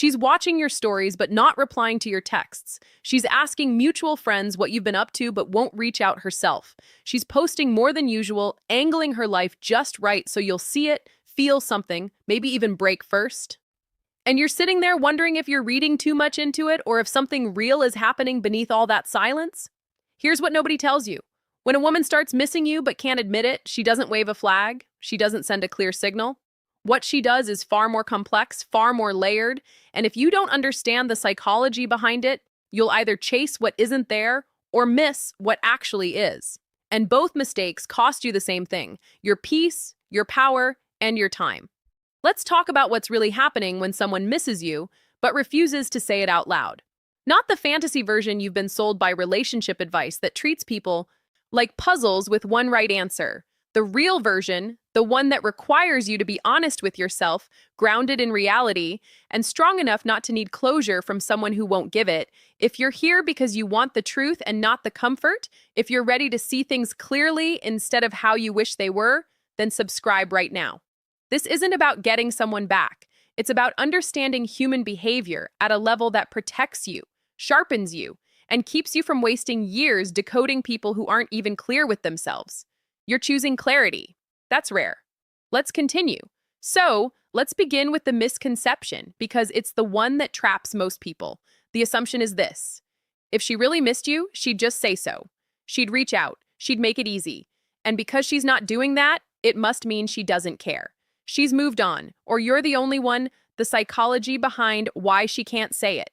She's watching your stories but not replying to your texts. She's asking mutual friends what you've been up to but won't reach out herself. She's posting more than usual, angling her life just right so you'll see it, feel something, maybe even break first. And you're sitting there wondering if you're reading too much into it or if something real is happening beneath all that silence? Here's what nobody tells you. When a woman starts missing you but can't admit it, she doesn't wave a flag, she doesn't send a clear signal. What she does is far more complex, far more layered, and if you don't understand the psychology behind it, you'll either chase what isn't there or miss what actually is. And both mistakes cost you the same thing: your peace, your power, and your time. Let's talk about what's really happening when someone misses you but refuses to say it out loud. Not the fantasy version you've been sold by relationship advice that treats people like puzzles with one right answer. The real version, the one that requires you to be honest with yourself, grounded in reality, and strong enough not to need closure from someone who won't give it. If you're here because you want the truth and not the comfort, if you're ready to see things clearly instead of how you wish they were, then subscribe right now. This isn't about getting someone back. It's about understanding human behavior at a level that protects you, sharpens you, and keeps you from wasting years decoding people who aren't even clear with themselves. You're choosing clarity. That's rare. Let's continue. So, let's begin with the misconception, because it's the one that traps most people. The assumption is this: if she really missed you, she'd just say so. She'd reach out. She'd make it easy. And because she's not doing that, it must mean she doesn't care. She's moved on, or you're the only one. The psychology behind why she can't say it.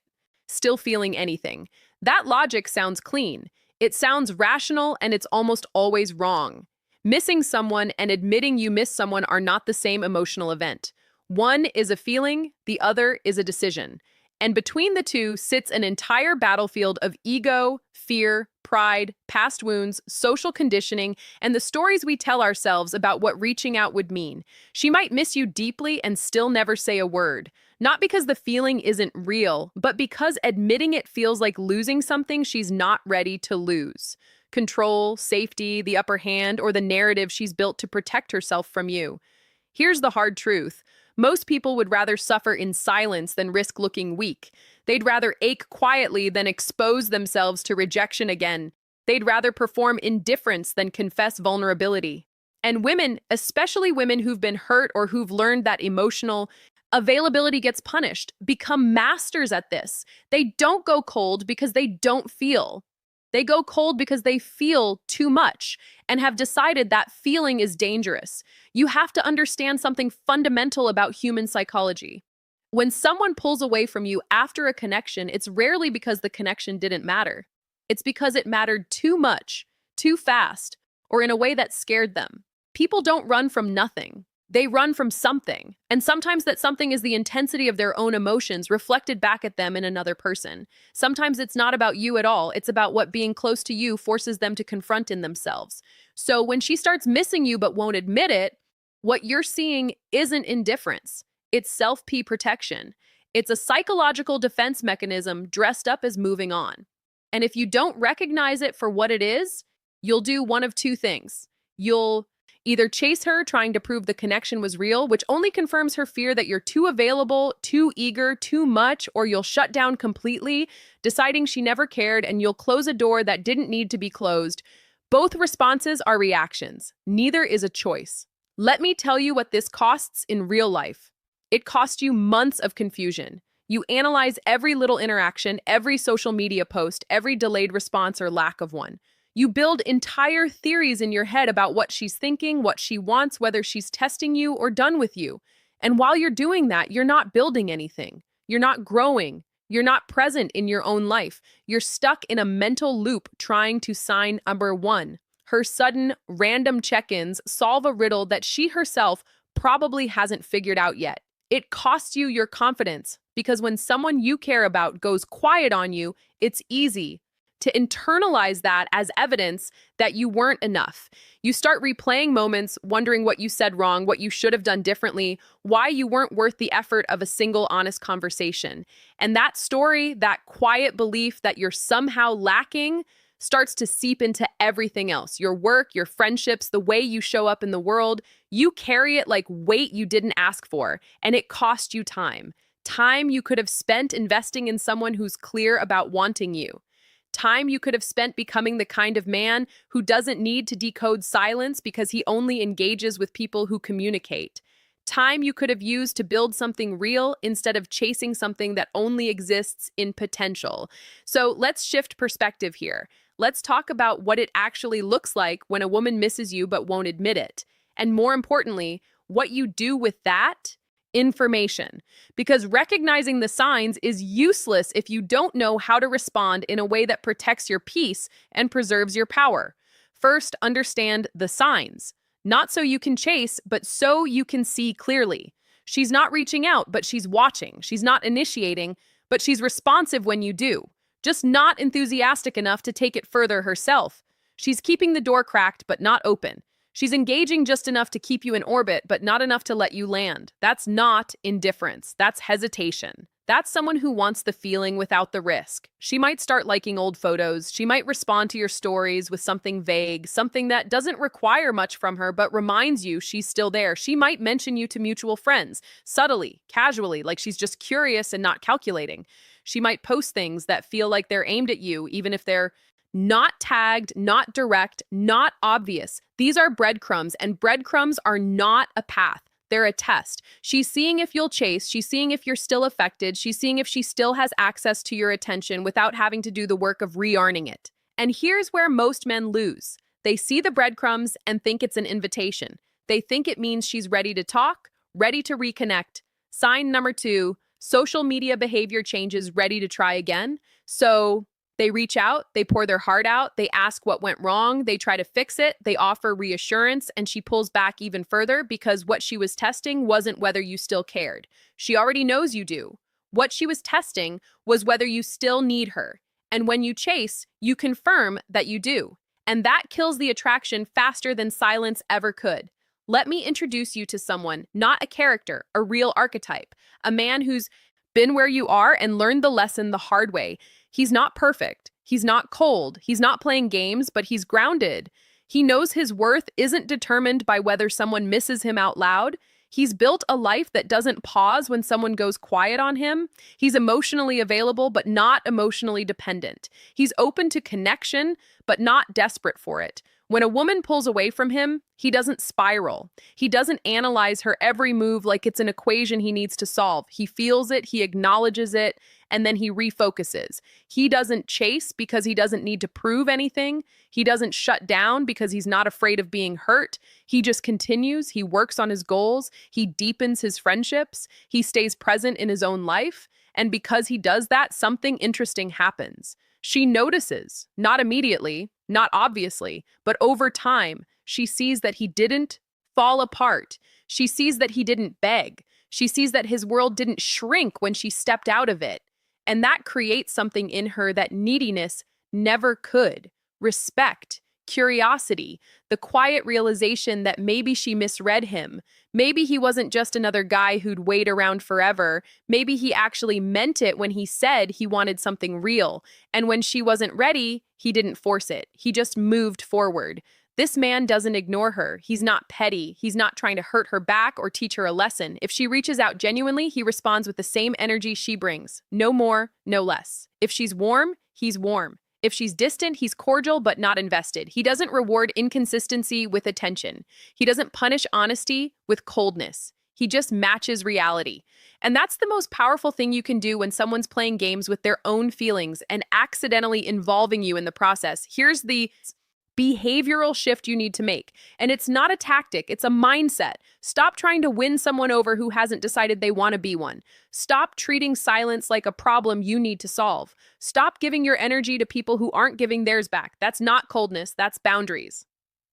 Still feeling anything. That logic sounds clean. It sounds rational, and it's almost always wrong. Missing someone and admitting you miss someone are not the same emotional event. One is a feeling, the other is a decision. And between the two sits an entire battlefield of ego, fear, pride, past wounds, social conditioning, and the stories we tell ourselves about what reaching out would mean. She might miss you deeply and still never say a word. Not because the feeling isn't real, but because admitting it feels like losing something she's not ready to lose. Control, safety, the upper hand, or the narrative she's built to protect herself from you. Here's the hard truth. Most people would rather suffer in silence than risk looking weak. They'd rather ache quietly than expose themselves to rejection again. They'd rather perform indifference than confess vulnerability. And women, especially women who've been hurt or who've learned that emotional availability gets punished, become masters at this. They don't go cold because they don't feel. They go cold because they feel too much and have decided that feeling is dangerous. You have to understand something fundamental about human psychology. When someone pulls away from you after a connection, it's rarely because the connection didn't matter. It's because it mattered too much, too fast, or in a way that scared them. People don't run from nothing. They run from something, and sometimes that something is the intensity of their own emotions reflected back at them in another person. Sometimes it's not about you at all, it's about what being close to you forces them to confront in themselves. So when she starts missing you but won't admit it, what you're seeing isn't indifference, it's self-P protection. It's a psychological defense mechanism dressed up as moving on. And if you don't recognize it for what it is, you'll do one of two things. You'll either chase her, trying to prove the connection was real, which only confirms her fear that you're too available, too eager, too much, or you'll shut down completely, deciding she never cared, and you'll close a door that didn't need to be closed. Both responses are reactions. Neither is a choice. Let me tell you what this costs in real life. It costs you months of confusion. You analyze every little interaction, every social media post, every delayed response or lack of one. You build entire theories in your head about what she's thinking, what she wants, whether she's testing you or done with you. And while you're doing that, you're not building anything. You're not growing. You're not present in your own life. You're stuck in a mental loop trying to sign number one. Her sudden, random check-ins solve a riddle that she herself probably hasn't figured out yet. It costs you your confidence, because when someone you care about goes quiet on you, it's easy to internalize that as evidence that you weren't enough. You start replaying moments, wondering what you said wrong, what you should have done differently, why you weren't worth the effort of a single honest conversation. And that story, that quiet belief that you're somehow lacking, starts to seep into everything else. Your work, your friendships, the way you show up in the world. You carry it like weight you didn't ask for, and it cost you time. Time you could have spent investing in someone who's clear about wanting you. Time you could have spent becoming the kind of man who doesn't need to decode silence because he only engages with people who communicate. Time you could have used to build something real instead of chasing something that only exists in potential. So let's shift perspective here. Let's talk about what it actually looks like when a woman misses you but won't admit it. And more importantly, what you do with that information. Because recognizing the signs is useless if you don't know how to respond in a way that protects your peace and preserves your power. First, understand the signs. Not so you can chase, but so you can see clearly. She's not reaching out, but she's watching. She's not initiating, but she's responsive when you do. Just not enthusiastic enough to take it further herself. She's keeping the door cracked, but not open. She's engaging just enough to keep you in orbit, but not enough to let you land. That's not indifference. That's hesitation. That's someone who wants the feeling without the risk. She might start liking old photos. She might respond to your stories with something vague, something that doesn't require much from her, but reminds you she's still there. She might mention you to mutual friends, subtly, casually, like she's just curious and not calculating. She might post things that feel like they're aimed at you, even if they're not tagged, not direct, not obvious. These are breadcrumbs, and breadcrumbs are not a path. They're a test. She's seeing if you'll chase. She's seeing if you're still affected. She's seeing if she still has access to your attention without having to do the work of re-yarning it. And here's where most men lose. They see the breadcrumbs and think it's an invitation. They think it means she's ready to talk, ready to reconnect. Sign number 2, social media behavior changes, ready to try again. So they reach out, they pour their heart out, they ask what went wrong, they try to fix it, they offer reassurance, and she pulls back even further because what she was testing wasn't whether you still cared. She already knows you do. What she was testing was whether you still need her. And when you chase, you confirm that you do. And that kills the attraction faster than silence ever could. Let me introduce you to someone, not a character, a real archetype, a man who's been where you are and learned the lesson the hard way. He's not perfect. He's not cold. He's not playing games, but he's grounded. He knows his worth isn't determined by whether someone misses him out loud. He's built a life that doesn't pause when someone goes quiet on him. He's emotionally available, but not emotionally dependent. He's open to connection, but not desperate for it. When a woman pulls away from him, he doesn't spiral. He doesn't analyze her every move like it's an equation he needs to solve. He feels it, he acknowledges it, and then he refocuses. He doesn't chase because he doesn't need to prove anything. He doesn't shut down because he's not afraid of being hurt. He just continues. He works on his goals. He deepens his friendships. He stays present in his own life. And because he does that, something interesting happens. She notices, not immediately, not obviously, but over time, she sees that he didn't fall apart. She sees that he didn't beg. She sees that his world didn't shrink when she stepped out of it. And that creates something in her that neediness never could. Respect, curiosity, the quiet realization that maybe she misread him. Maybe he wasn't just another guy who'd wait around forever. Maybe he actually meant it when he said he wanted something real. And when she wasn't ready, he didn't force it. He just moved forward. This man doesn't ignore her. He's not petty. He's not trying to hurt her back or teach her a lesson. If she reaches out genuinely, he responds with the same energy she brings. No more, no less. If she's warm, he's warm. If she's distant, he's cordial but not invested. He doesn't reward inconsistency with attention. He doesn't punish honesty with coldness. He just matches reality. And that's the most powerful thing you can do when someone's playing games with their own feelings and accidentally involving you in the process. Here's the behavioral shift you need to make. And it's not a tactic, it's a mindset. Stop trying to win someone over who hasn't decided they want to be one. Stop treating silence like a problem you need to solve. Stop giving your energy to people who aren't giving theirs back. That's not coldness, that's boundaries.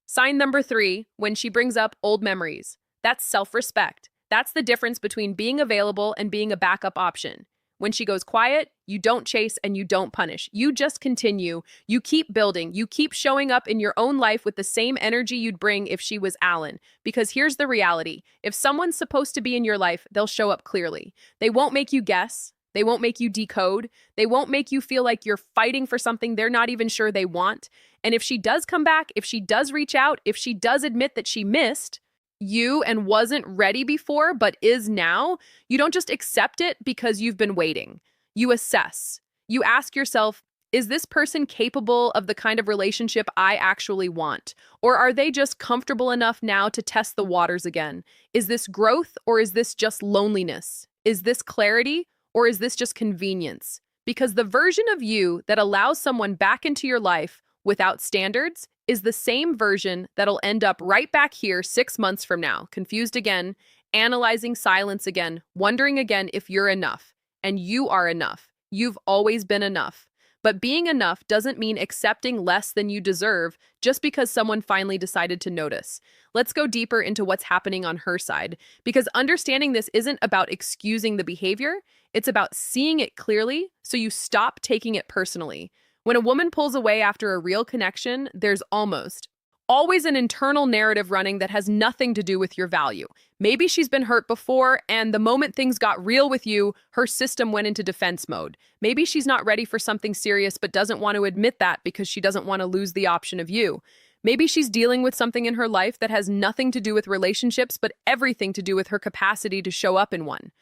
Sign number 3, when she brings up old memories. That's self-respect. That's the difference between being available and being a backup option. When she goes quiet, you don't chase and you don't punish. You just continue. You keep building. You keep showing up in your own life with the same energy you'd bring if she was Alan. Because here's the reality. If someone's supposed to be in your life, they'll show up clearly. They won't make you guess. They won't make you decode. They won't make you feel like you're fighting for something they're not even sure they want. And if she does come back, if she does reach out, if she does admit that she missed, you and wasn't ready before but is now, you don't just accept it because you've been waiting. You assess. You ask yourself, is this person capable of the kind of relationship I actually want? Or are they just comfortable enough now to test the waters again? Is this growth or is this just loneliness? Is this clarity or is this just convenience? Because the version of you that allows someone back into your life without standards is the same version that'll end up right back here 6 months from now, confused again, analyzing silence again, wondering again if you're enough. And you are enough. You've always been enough. But being enough doesn't mean accepting less than you deserve just because someone finally decided to notice. Let's go deeper into what's happening on her side, because understanding this isn't about excusing the behavior, it's about seeing it clearly so you stop taking it personally. When a woman pulls away after a real connection, there's always an internal narrative running that has nothing to do with your value. Maybe she's been hurt before, and the moment things got real with you, her system went into defense mode. Maybe she's not ready for something serious but doesn't want to admit that because she doesn't want to lose the option of you. Maybe she's dealing with something in her life that has nothing to do with relationships but everything to do with her capacity to show up in one.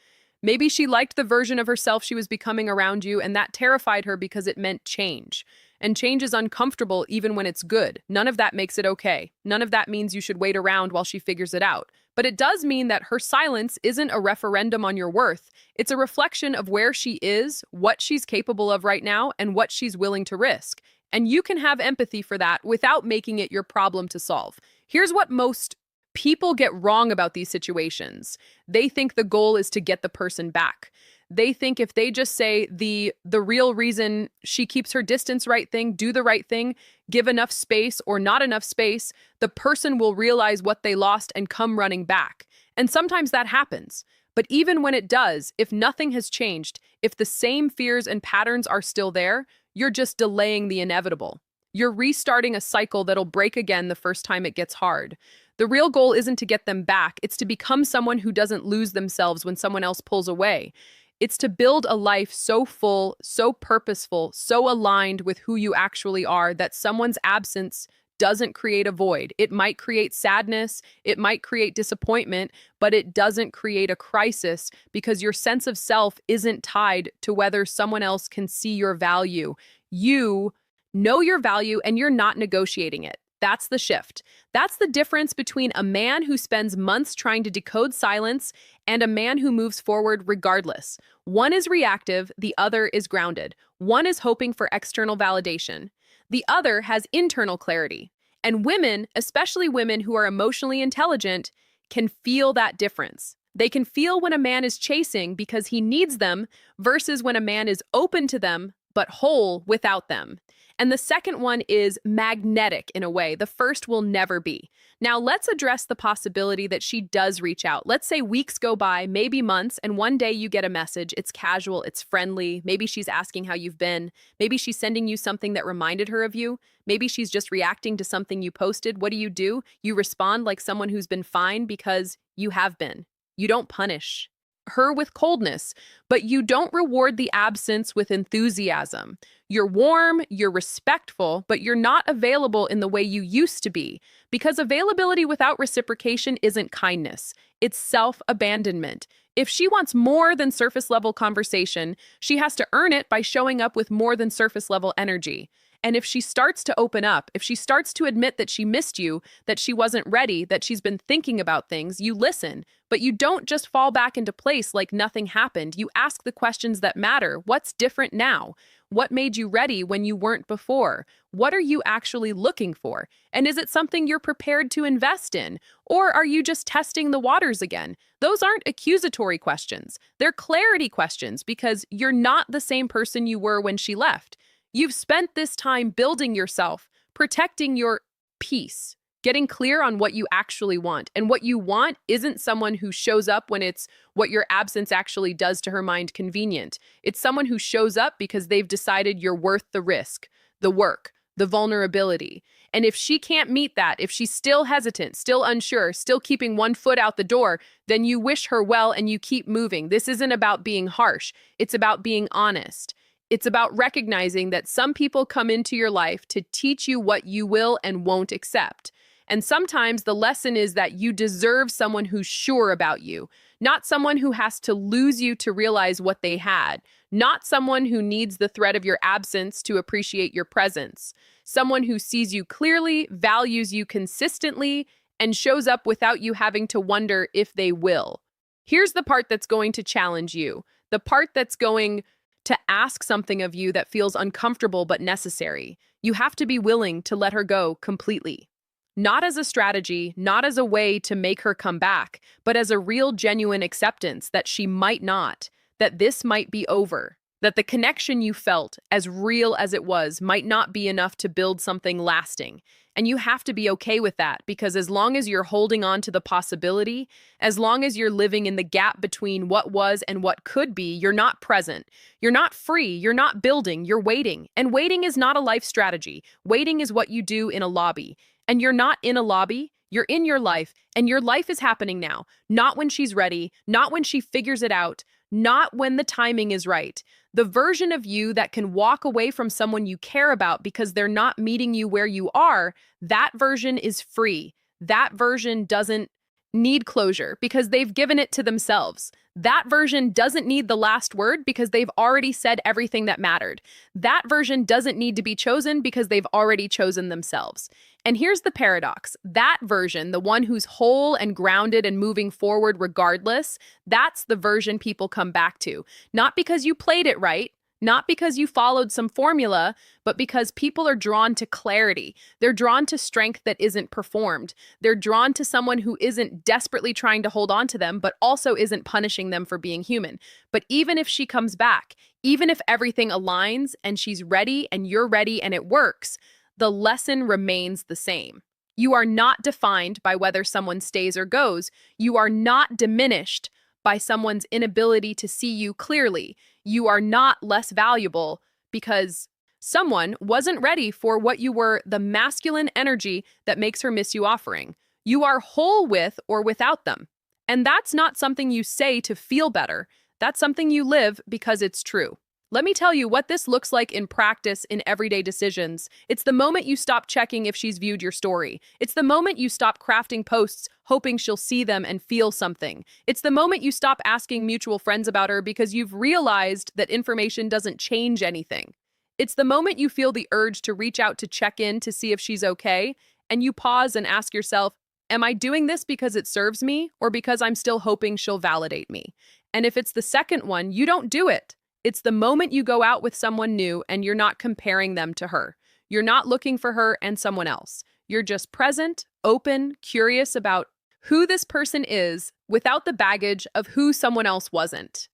Maybe she liked the version of herself she was becoming around you, and that terrified her because it meant change. And change is uncomfortable even when it's good. None of that makes it okay. None of that means you should wait around while she figures it out. But it does mean that her silence isn't a referendum on your worth. It's a reflection of where she is, what she's capable of right now, and what she's willing to risk. And you can have empathy for that without making it your problem to solve. Here's what most people get wrong about these situations. They think the goal is to get the person back. They think if they just say the real reason she keeps her distance right thing, do the right thing, give enough space or not enough space, the person will realize what they lost and come running back. And sometimes that happens. But even when it does, if nothing has changed, if the same fears and patterns are still there, you're just delaying the inevitable. You're restarting a cycle that'll break again the first time it gets hard. The real goal isn't to get them back. It's to become someone who doesn't lose themselves when someone else pulls away. It's to build a life so full, so purposeful, so aligned with who you actually are that someone's absence doesn't create a void. It might create sadness, it might create disappointment, but it doesn't create a crisis because your sense of self isn't tied to whether someone else can see your value. You know your value and you're not negotiating it. That's the shift. That's the difference between a man who spends months trying to decode silence and a man who moves forward regardless. One is reactive, the other is grounded. One is hoping for external validation. The other has internal clarity. And women, especially women who are emotionally intelligent, can feel that difference. They can feel when a man is chasing because he needs them versus when a man is open to them but whole without them. And the second one is magnetic in a way. The first will never be. Now, let's address the possibility that she does reach out. Let's say weeks go by, maybe months, and one day you get a message. It's casual, it's friendly. Maybe she's asking how you've been. Maybe she's sending you something that reminded her of you. Maybe she's just reacting to something you posted. What do? You respond like someone who's been fine because you have been. You don't punish her with coldness, but you don't reward the absence with enthusiasm. You're warm, you're respectful, but you're not available in the way you used to be, because availability without reciprocation isn't kindness. It's self-abandonment. If she wants more than surface-level conversation, she has to earn it by showing up with more than surface-level energy. And if she starts to open up, if she starts to admit that she missed you, that she wasn't ready, that she's been thinking about things, you listen. But you don't just fall back into place like nothing happened. You ask the questions that matter. What's different now? What made you ready when you weren't before? What are you actually looking for? And is it something you're prepared to invest in? Or are you just testing the waters again? Those aren't accusatory questions. They're clarity questions because you're not the same person you were when she left. You've spent this time building yourself, protecting your peace, getting clear on what you actually want. And what you want isn't someone who shows up when it's what your absence actually does to her mind convenient. It's someone who shows up because they've decided you're worth the risk, the work, the vulnerability. And if she can't meet that, if she's still hesitant, still unsure, still keeping one foot out the door, then you wish her well and you keep moving. This isn't about being harsh. It's about being honest. It's about recognizing that some people come into your life to teach you what you will and won't accept. And sometimes the lesson is that you deserve someone who's sure about you, not someone who has to lose you to realize what they had, not someone who needs the threat of your absence to appreciate your presence, someone who sees you clearly, values you consistently, and shows up without you having to wonder if they will. Here's the part that's going to challenge you, the part that's going to ask something of you that feels uncomfortable but necessary. You have to be willing to let her go completely. Not as a strategy, not as a way to make her come back, but as a real, genuine acceptance that she might not, that this might be over, that the connection you felt, as real as it was, might not be enough to build something lasting. And you have to be okay with that, because as long as you're holding on to the possibility, as long as you're living in the gap between what was and what could be, you're not present. You're not free. You're not building. You're waiting. And waiting is not a life strategy. Waiting is what you do in a lobby. And you're not in a lobby. You're in your life, and your life is happening now. Not when she's ready, not when she figures it out, not when the timing is right. The version of you that can walk away from someone you care about because they're not meeting you where you are, that version is free. That version doesn't need closure because they've given it to themselves. That version doesn't need the last word because they've already said everything that mattered. That version doesn't need to be chosen because they've already chosen themselves. And here's the paradox. That version, the one who's whole and grounded and moving forward regardless, that's the version people come back to. Not because you played it right, not because you followed some formula, but because people are drawn to clarity. They're drawn to strength that isn't performed. They're drawn to someone who isn't desperately trying to hold on to them, but also isn't punishing them for being human. But even if she comes back, even if everything aligns and she's ready and you're ready and it works, the lesson remains the same. You are not defined by whether someone stays or goes. You are not diminished by someone's inability to see you clearly. You are not less valuable because someone wasn't ready for what you were, the masculine energy that makes her miss you offering. You are whole with or without them. And that's not something you say to feel better. That's something you live because it's true. Let me tell you what this looks like in practice in everyday decisions. It's the moment you stop checking if she's viewed your story. It's the moment you stop crafting posts hoping she'll see them and feel something. It's the moment you stop asking mutual friends about her because you've realized that information doesn't change anything. It's the moment you feel the urge to reach out to check in to see if she's okay, and you pause and ask yourself, am I doing this because it serves me or because I'm still hoping she'll validate me? And if it's the second one, you don't do it. It's the moment you go out with someone new and you're not comparing them to her. You're not looking for her and someone else. You're just present, open, curious about who this person is without the baggage of who someone else wasn't.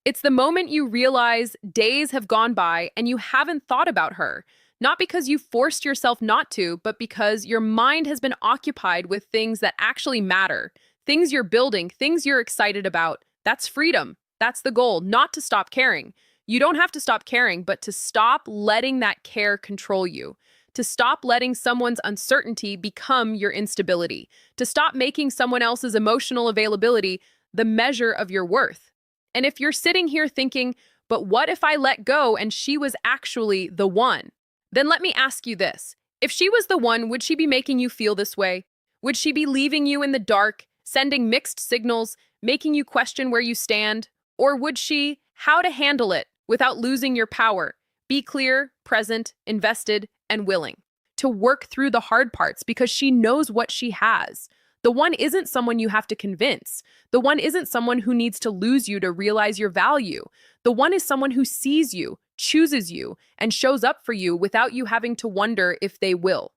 It's the moment you realize days have gone by and you haven't thought about her. Not because you forced yourself not to, but because your mind has been occupied with things that actually matter. Things you're building, things you're excited about. That's freedom. That's the goal, not to stop caring. You don't have to stop caring, but to stop letting that care control you. To stop letting someone's uncertainty become your instability. To stop making someone else's emotional availability the measure of your worth. And if you're sitting here thinking, but what if I let go and she was actually the one? Then let me ask you this. If she was the one, would she be making you feel this way? Would she be leaving you in the dark, sending mixed signals, making you question where you stand? Or would she, how to handle it without losing your power, be clear, present, invested, and willing to work through the hard parts because she knows what she has. The one isn't someone you have to convince. The one isn't someone who needs to lose you to realize your value. The one is someone who sees you, chooses you, and shows up for you without you having to wonder if they will.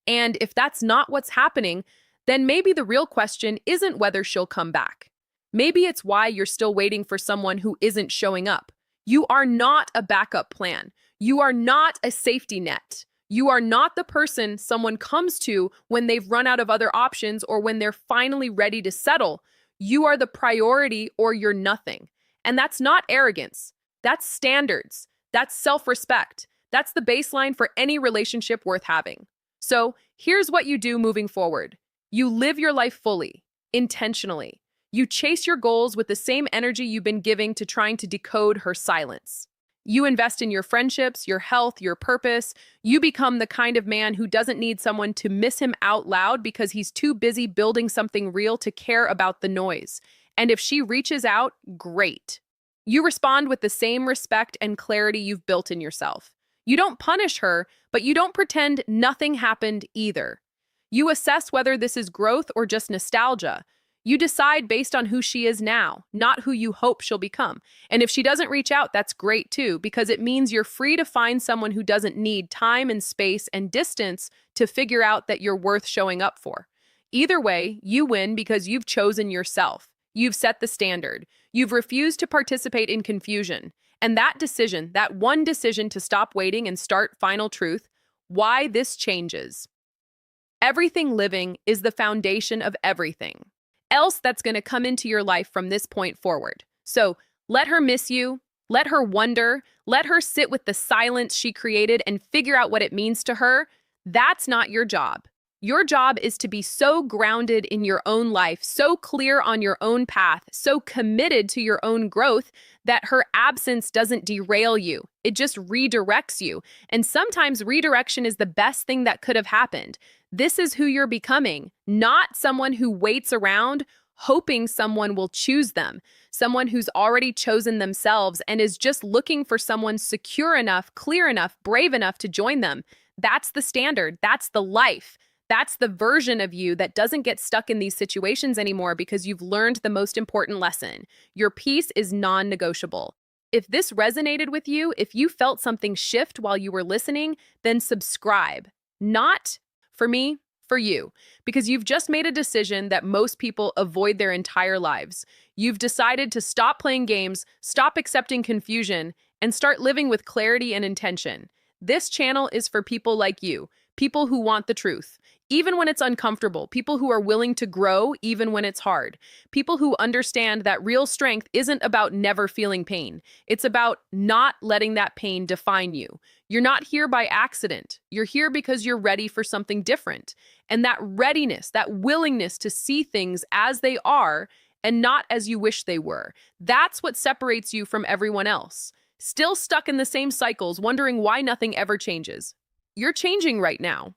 And if that's not what's happening, then maybe the real question isn't whether she'll come back. Maybe it's why you're still waiting for someone who isn't showing up. You are not a backup plan. You are not a safety net. You are not the person someone comes to when they've run out of other options or when they're finally ready to settle. You are the priority or you're nothing. And that's not arrogance. That's standards. That's self-respect. That's the baseline for any relationship worth having. So here's what you do moving forward. You live your life fully, intentionally. You chase your goals with the same energy you've been giving to trying to decode her silence. You invest in your friendships, your health, your purpose. You become the kind of man who doesn't need someone to miss him out loud because he's too busy building something real to care about the noise. And if she reaches out, great. You respond with the same respect and clarity you've built in yourself. You don't punish her, but you don't pretend nothing happened either. You assess whether this is growth or just nostalgia. You decide based on who she is now, not who you hope she'll become. And if she doesn't reach out, that's great too, because it means you're free to find someone who doesn't need time and space and distance to figure out that you're worth showing up for. Either way, you win because you've chosen yourself. You've set the standard. You've refused to participate in confusion. And that decision, that one decision to stop waiting and start final truth, why this changes. Everything living is the foundation of everything else that's going to come into your life from this point forward. So let her miss you, let her wonder, let her sit with the silence she created and figure out what it means to her. That's not your job. Your job is to be so grounded in your own life, so clear on your own path, so committed to your own growth that her absence doesn't derail you. It just redirects you. And sometimes redirection is the best thing that could have happened. This is who you're becoming, not someone who waits around hoping someone will choose them, someone who's already chosen themselves and is just looking for someone secure enough, clear enough, brave enough to join them. That's the standard. That's the life. That's the version of you that doesn't get stuck in these situations anymore because you've learned the most important lesson. Your peace is non-negotiable. If this resonated with you, if you felt something shift while you were listening, then subscribe. Not for me, for you, because you've just made a decision that most people avoid their entire lives. You've decided to stop playing games, stop accepting confusion, and start living with clarity and intention. This channel is for people like you, people who want the truth, even when it's uncomfortable, people who are willing to grow even when it's hard, people who understand that real strength isn't about never feeling pain. It's about not letting that pain define you. You're not here by accident. You're here because you're ready for something different. And that readiness, that willingness to see things as they are and not as you wish they were, that's what separates you from everyone else. Still stuck in the same cycles, wondering why nothing ever changes. You're changing right now.